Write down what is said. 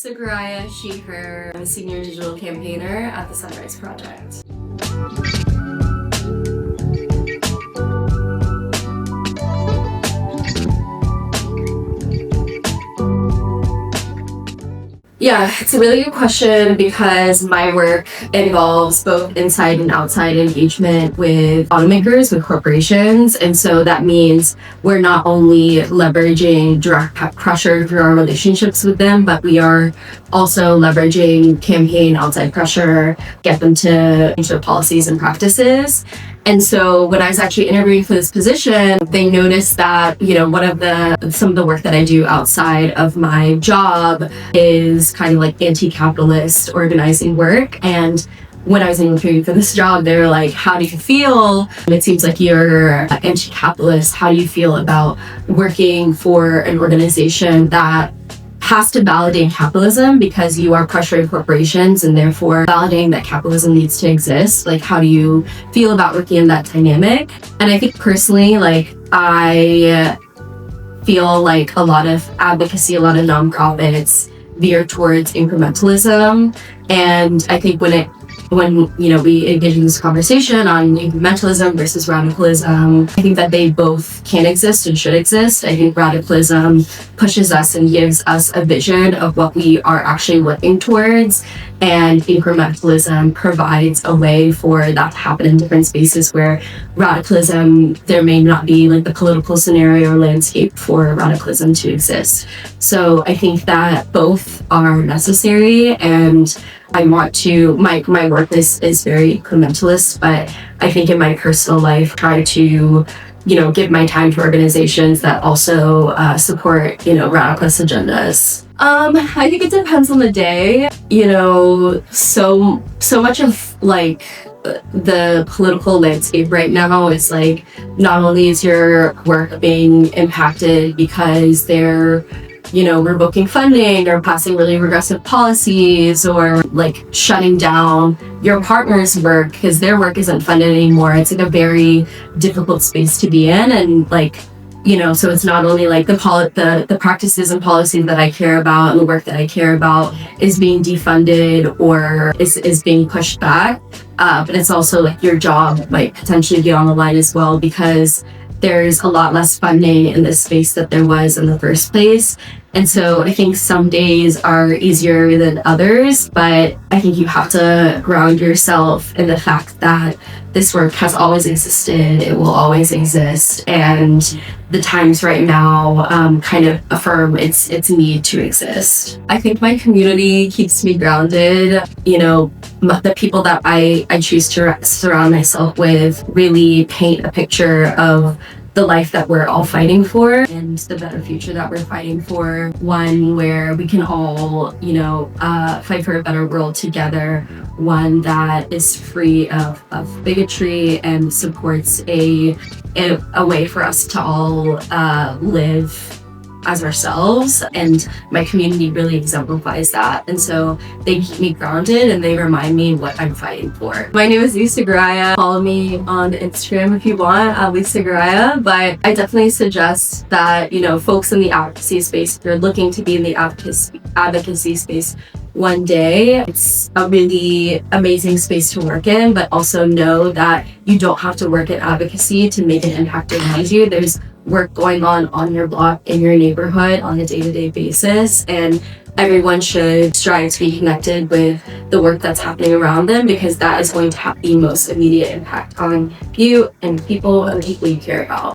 Lisa Garaya, she, her. I'm a senior digital campaigner at the Sunrise Project. Yeah, it's a really good question because my work involves both inside and outside engagement with automakers, with corporations. And so that means we're not only leveraging direct pressure through our relationships with them, but we are also leveraging campaign outside pressure, get them to change their policies and practices. And so when I was actually interviewing for this position, they noticed that, some of the work that I do outside of my job is kind of like anti-capitalist organizing work. And when I was interviewing for this job, they were like, how do you feel? It seems like you're anti-capitalist. How do you feel about working for an organization that has to validate capitalism because you are pressuring corporations and therefore validating that capitalism needs to exist? Like, how do you feel about working in that dynamic? And I think personally, I feel like a lot of advocacy, a lot of nonprofits veer towards incrementalism. And I think when we engage in this conversation on incrementalism versus radicalism, I think that they both can exist and should exist. I think radicalism pushes us and gives us a vision of what we are actually working towards, and incrementalism provides a way for that to happen in different spaces where radicalism, there may not be like the political scenario or landscape for radicalism to exist. So I think that both are necessary, and I want to, my work is very incrementalist, but I think in my personal life, try to, give my time to organizations that also support, radicalist agendas. I think it depends on the day. So much of the political landscape right now is like, not only is your work being impacted because they're revoking funding or passing really regressive policies, or like shutting down your partner's work because their work isn't funded anymore. It's like a very difficult space to be in, and so it's not only like the practices and policies that I care about and the work that I care about is being defunded or is being pushed back, but it's also like your job might potentially be on the line as well, because there's a lot less funding in this space that there was in the first place. And so I think some days are easier than others, but I think you have to ground yourself in the fact that this work has always existed, it will always exist, and the times right now kind of affirm its need to exist. I think my community keeps me grounded. The people that I choose to surround myself with really paint a picture of the life that we're all fighting for and the better future that we're fighting for, one where we can all, fight for a better world together, one that is free of bigotry and supports a way for us to all live as ourselves. And my community really exemplifies that. And so they keep me grounded and they remind me what I'm fighting for. My name is Lisa Garaya. Follow me on Instagram if you want, Lisa Garaya. But I definitely suggest that, folks in the advocacy space, if you're looking to be in the advocacy space one day, it's a really amazing space to work in, but also know that you don't have to work in advocacy to make an impact around you. There's work going on your block, in your neighborhood on a day-to-day basis, and everyone should strive to be connected with the work that's happening around them, because that is going to have the most immediate impact on you and people and people you care about.